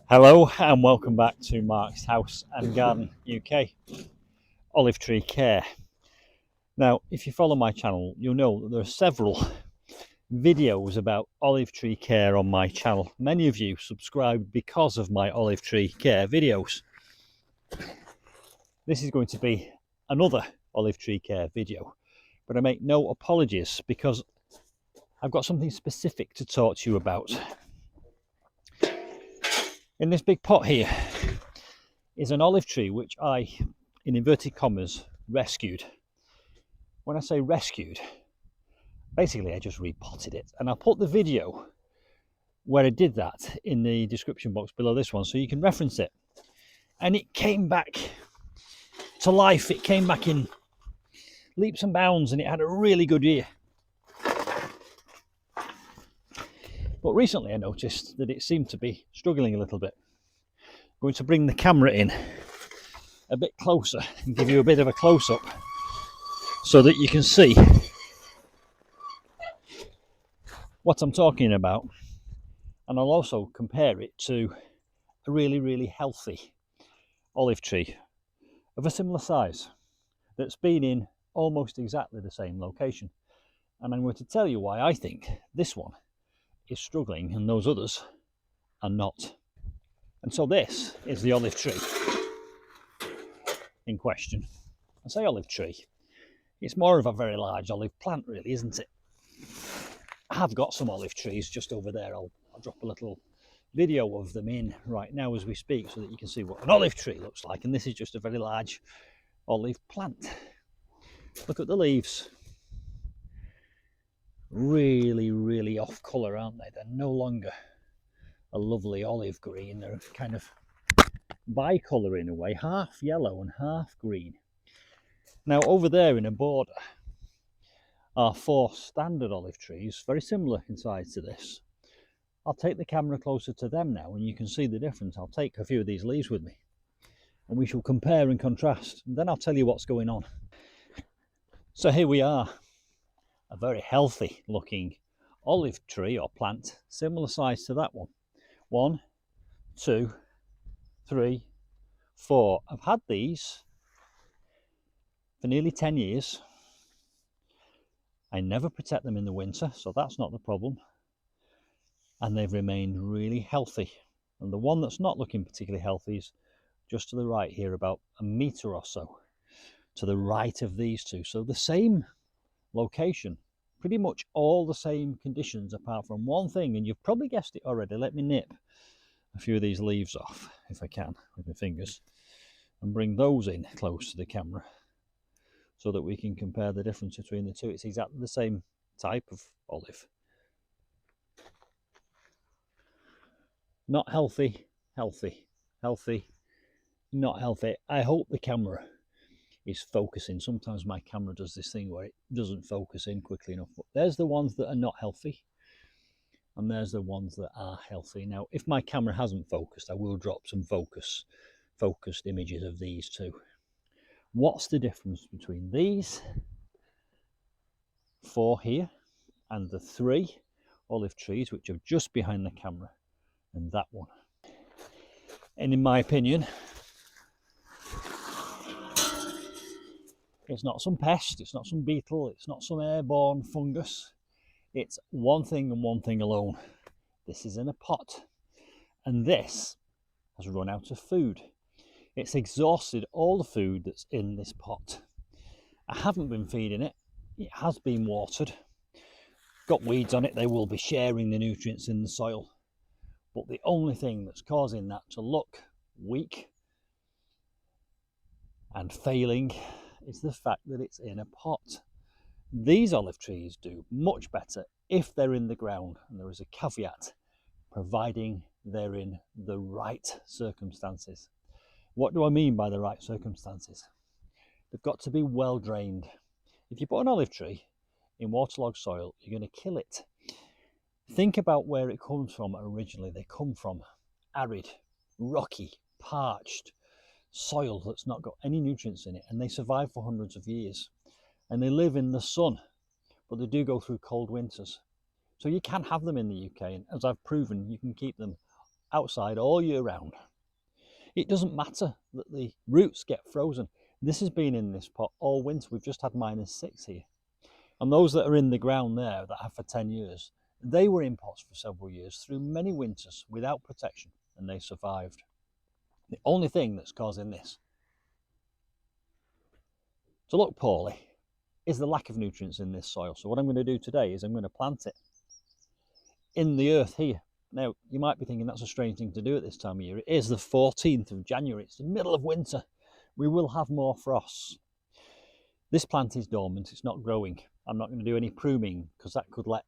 Hello and welcome back to Mark's House and Garden UK, olive tree care. Now, if you follow my channel, you'll know that there are several videos about olive tree care on my channel. Many of you subscribed because of my olive tree care videos. This is going to be another olive tree care video, but I make no apologies because I've got something specific to talk to you about. In this big pot here is an olive tree which I, in inverted commas, rescued. When I say rescued, basically I just repotted it, and I'll put the video where I did that in the description box below this one so you can reference it. And it came back to life. It came back in leaps and bounds, and it had a really good year. But recently I noticed that it seemed to be struggling a little bit. I'm going to bring the camera in a bit closer and give you a bit of a close-up so that you can see what I'm talking about, and I'll also compare it to a really healthy olive tree of a similar size that's been in almost exactly the same location. And I'm going to tell you why I think this one is struggling and those others are not. And so this is the olive tree in question. I say olive tree, it's more of a very large olive plant really, isn't it? I have got some olive trees just over there. I'll drop a little video of them in right now as we speak so that you can see what an olive tree looks like. And this is just a very large olive plant. Look at the leaves. Really off colour, aren't they? They're no longer a lovely olive green. They're kind of bicolour in a way, half yellow and half green. Now over there in a border are 4 standard olive trees, very similar in size to this. I'll take the camera closer to them now and you can see the difference. I'll take a few of these leaves with me and we shall compare and contrast, and then I'll tell you what's going on. So here we are, a very healthy looking olive tree or plant, similar size to that one. 1, 2, 3, 4. I've had these for nearly 10 years. I never protect them in the winter, so that's not the problem. And they've remained really healthy. And the one that's not looking particularly healthy is just to the right here, about a metre or so to the right of these two. So the same location, pretty much all the same conditions apart from one thing, and you've probably guessed it already. Let me nip a few of these leaves off if I can with my fingers and bring those in close to the camera so that we can compare the difference between the two. It's exactly the same type of olive. Not healthy, healthy, healthy, not healthy. I hope the camera is focusing. Sometimes my camera does this thing where it doesn't focus in quickly enough. But there's the ones that are not healthy, and there's the ones that are healthy. Now, if my camera hasn't focused, I will drop some focused images of these two. What's the difference between these 4 here and the 3 olive trees which are just behind the camera and that one? And in my opinion, it's not some pest, it's not some beetle, it's not some airborne fungus. It's one thing and one thing alone. This is in a pot, and this has run out of food. It's exhausted all the food that's in this pot. I haven't been feeding it. It has been watered. Got weeds on it, they will be sharing the nutrients in the soil. But the only thing that's causing that to look weak and failing is the fact that it's in a pot. These olive trees do much better if they're in the ground, and there is a caveat, providing they're in the right circumstances. What do I mean by the right circumstances? They've got to be well drained. If you put an olive tree in waterlogged soil, you're going to kill it. Think about where it comes from originally. They come from arid, rocky, parched soil that's not got any nutrients in it, and they survive for hundreds of years. And they live in the sun, but they do go through cold winters. So you can have them in the UK, and as I've proven, you can keep them outside all year round. It doesn't matter that the roots get frozen. This has been in this pot all winter. We've just had -6 here. And those that are in the ground there that have for 10 years, they were in pots for several years through many winters without protection, and they survived. The only thing that's causing this to look poorly is the lack of nutrients in this soil. So what I'm going to do today is I'm going to plant it in the earth here. Now, you might be thinking that's a strange thing to do at this time of year. It is the 14th of January. It's the middle of winter. We will have more frosts. This plant is dormant. It's not growing. I'm not going to do any pruning because that could let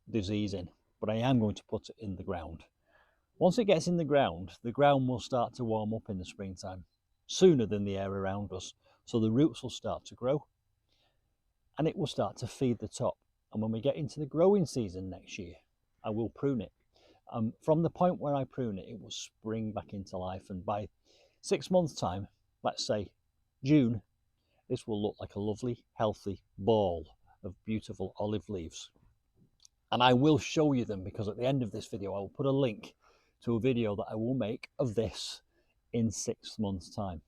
disease in. But I am going to put it in the ground. Once it gets in the ground will start to warm up in the springtime, sooner than the air around us. So the roots will start to grow and it will start to feed the top. And when we get into the growing season next year, I will prune it. From the point where I prune it, it will spring back into life. And by 6 months' time, let's say June, this will look like a lovely, healthy ball of beautiful olive leaves. And I will show you them because at the end of this video, I will put a link to a video that I will make of this in 6 months' time.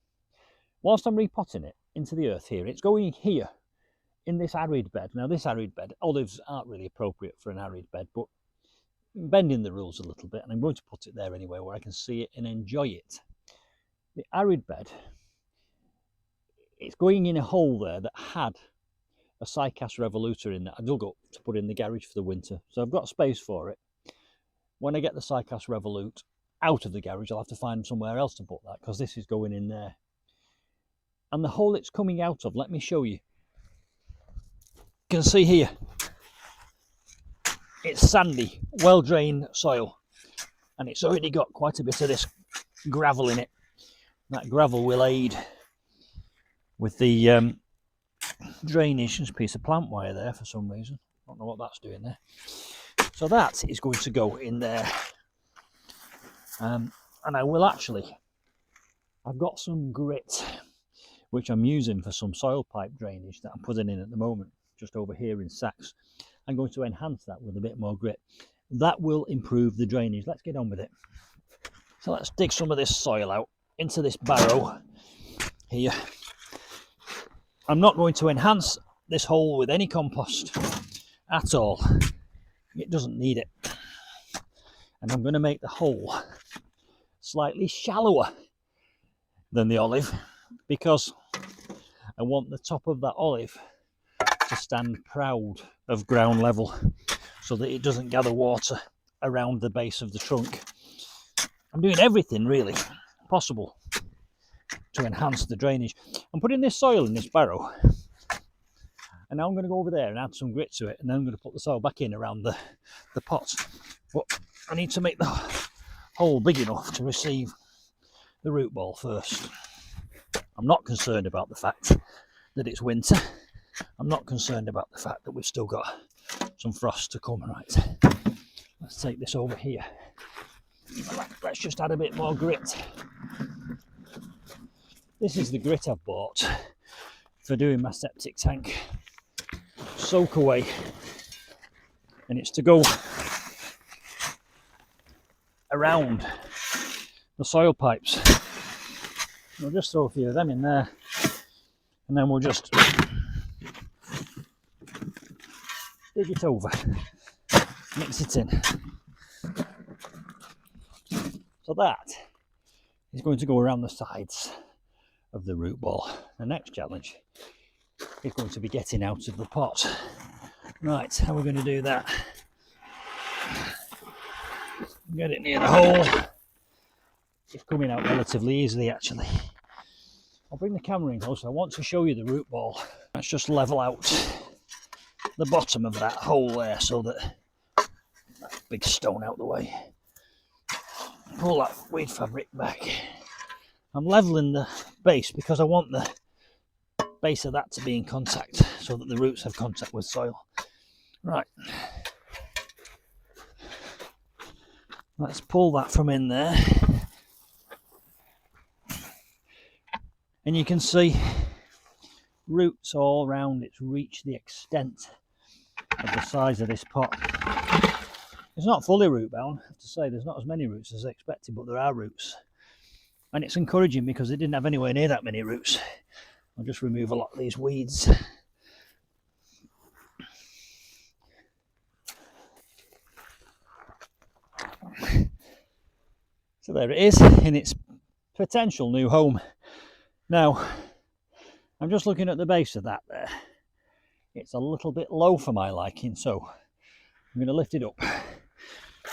Whilst I'm repotting it into the earth here, it's going here in this arid bed. Now, this arid bed, olives aren't really appropriate for an arid bed, but bending the rules a little bit, and I'm going to put it there anyway where I can see it and enjoy it. The arid bed, it's going in a hole there that had a cycas revoluta in that I dug up to put in the garage for the winter, so I've got space for it. When I get the cycas revolute out of the garage, I'll have to find somewhere else to put that because this is going in there. And the hole it's coming out of, let me show you. You can see here, it's sandy, well-drained soil, and it's already got quite a bit of this gravel in it. That gravel will aid with the drainage. There's a piece of plant wire there for some reason. I don't know what that's doing there. So that is going to go in there. And I will actually, I've got some grit, which I'm using for some soil pipe drainage that I'm putting in at the moment, just over here in sacks. I'm going to enhance that with a bit more grit. That will improve the drainage. Let's get on with it. So let's dig some of this soil out into this barrow here. I'm not going to enhance this hole with any compost at all. It doesn't need it. And I'm going to make the hole slightly shallower than the olive because I want the top of that olive to stand proud of ground level so that it doesn't gather water around the base of the trunk. I'm doing everything really possible to enhance the drainage. I'm putting this soil in this barrow and now I'm going to go over there and add some grit to it, and then I'm going to put the soil back in around the pot. But I need to make the hole big enough to receive the root ball first. I'm not concerned about the fact that it's winter. I'm not concerned about the fact that we've still got some frost to come. Right, let's take this over here. Let's just add a bit more grit. This is the grit I've bought for doing my septic tank soak away, and it's to go around the soil pipes. We'll just throw a few of them in there, and then we'll just dig it over, mix it in. So that is going to go around the sides of the root ball. The next challenge is going to be getting out of the pot. Right, how are we going to do that? Get it near the hole. It's coming out relatively easily actually. I'll bring the camera in closer. I want to show you the root ball. Let's just level out the bottom of that hole there so that big stone out the way. Pull that weed fabric back. I'm leveling the base because I want the base of that to be in contact so that the roots have contact with soil. Right. Let's pull that from in there. And you can see roots all round. It's reached the extent of the size of this pot. It's not fully root bound, I have to say. There's not as many roots as I expected, but there are roots. And it's encouraging because it didn't have anywhere near that many roots. I'll just remove a lot of these weeds. So there it is in its potential new home. Now, I'm just looking at the base of that there. It's a little bit low for my liking, so I'm going to lift it up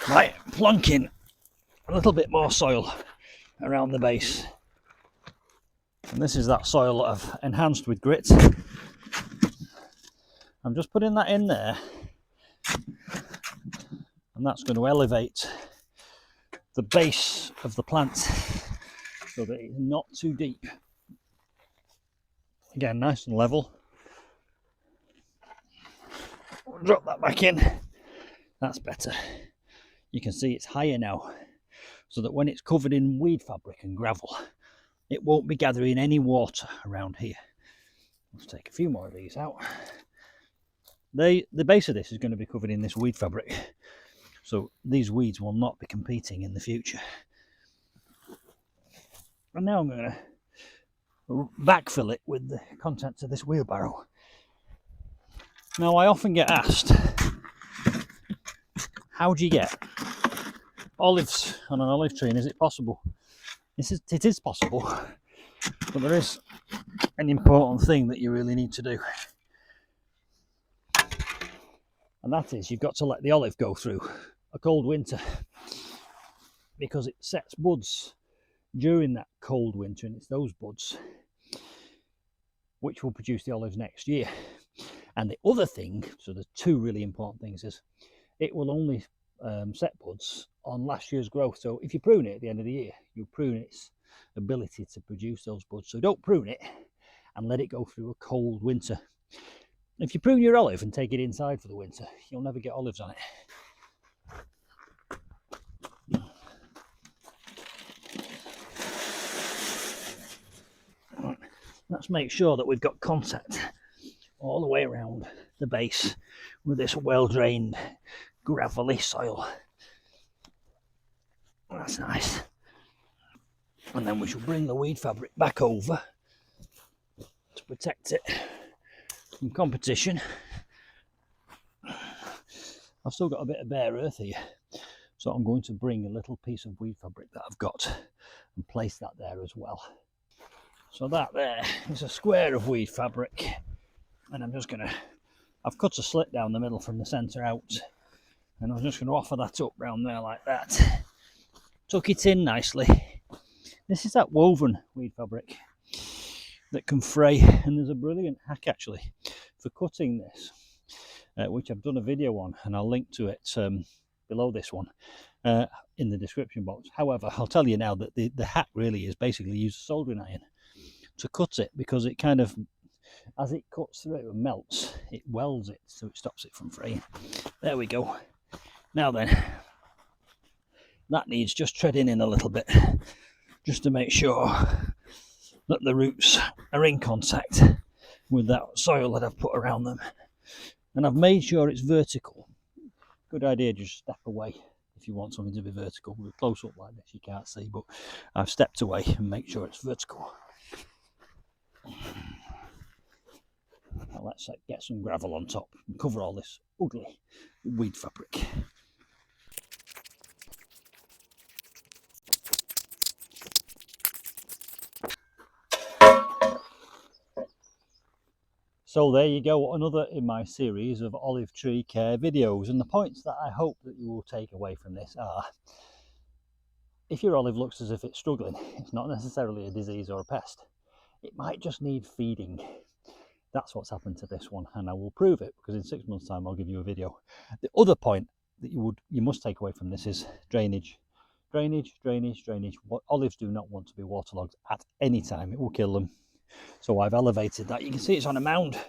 by plonking a little bit more soil around the base. And this is that soil that I've enhanced with grit. I'm just putting that in there, and that's going to elevate the base of the plant so that it's not too deep. Again, nice and level. Drop that back in. That's better. You can see it's higher now, so that when it's covered in weed fabric and gravel, it won't be gathering any water around here. Let's take a few more of these out. The base of this is going to be covered in this weed fabric, so these weeds will not be competing in the future. And now I'm going to backfill it with the contents of this wheelbarrow. Now, I often get asked, how do you get olives on an olive tree, and is it possible? It is possible, but there is an important thing that you really need to do, and that is you've got to let the olive go through a cold winter, because it sets buds during that cold winter, and it's those buds which will produce the olives next year. And the other thing, so there's two really important things, is it will only set buds on last year's growth. So if you prune it at the end of the year, you prune its ability to produce those buds. So don't prune it and let it go through a cold winter. If you prune your olive and take it inside for the winter, you'll never get olives on it. Right. Let's make sure that we've got contact all the way around the base with this well-drained gravelly soil. That's nice. And then we shall bring the weed fabric back over to protect it from competition. I've still got a bit of bare earth here, so I'm going to bring a little piece of weed fabric that I've got and place that there as well. So that there is a square of weed fabric, and I've cut a slit down the middle from the centre out, and I'm just going to offer that up round there like that. Tuck it in nicely. This is that woven weed fabric that can fray, and there's a brilliant hack actually for cutting this, which I've done a video on, and I'll link to it below this one in the description box. However, I'll tell you now that the hack really is basically use a soldering iron to cut it, because it kind of, as it cuts through and melts, it welds it, so it stops it from fraying. There we go. Now then, that needs just treading in a little bit, just to make sure that the roots are in contact with that soil that I've put around them. And I've made sure it's vertical. Good idea, just step away if you want something to be vertical. With a close up like this you can't see, but I've stepped away and make sure it's vertical. Now let's get some gravel on top and cover all this ugly weed fabric. So there you go, another in my series of olive tree care videos, and the points that I hope that you will take away from this are: if your olive looks as if it's struggling, it's not necessarily a disease or a pest. It might just need feeding. That's what's happened to this one, and I will prove it, because in 6 months' time I'll give you a video. The other point that you must take away from this is drainage. Drainage, drainage, drainage. Olives do not want to be waterlogged at any time. It will kill them. So I've elevated that. You can see it's on a mound.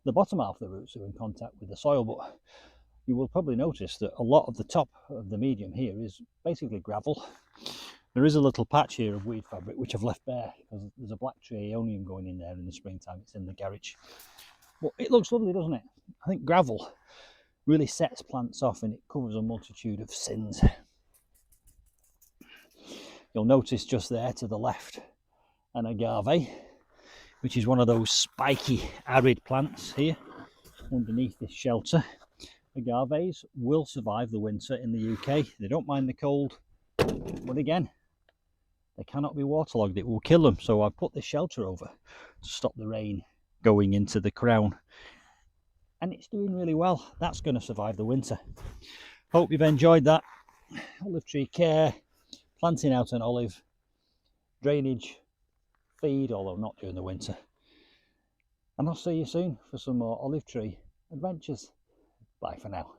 The bottom half of the roots are in contact with the soil, but you will probably notice that a lot of the top of the medium here is basically gravel. There is a little patch here of weed fabric which I've left bare, because there's a black tree aeonium going in there in the springtime. It's in the garage. But it looks lovely, doesn't it? I think gravel really sets plants off, and it covers a multitude of sins. You'll notice just there to the left an agave, which is one of those spiky arid plants here underneath this shelter. Agaves will survive the winter in the UK. They don't mind the cold, but again, they cannot be waterlogged. It will kill them. So I've put this shelter over to stop the rain going into the crown, and it's doing really well. That's going to survive the winter. Hope you've enjoyed that. Olive tree care, planting out an olive, drainage, feed, although not during the winter. And I'll see you soon for some more olive tree adventures. Bye for now.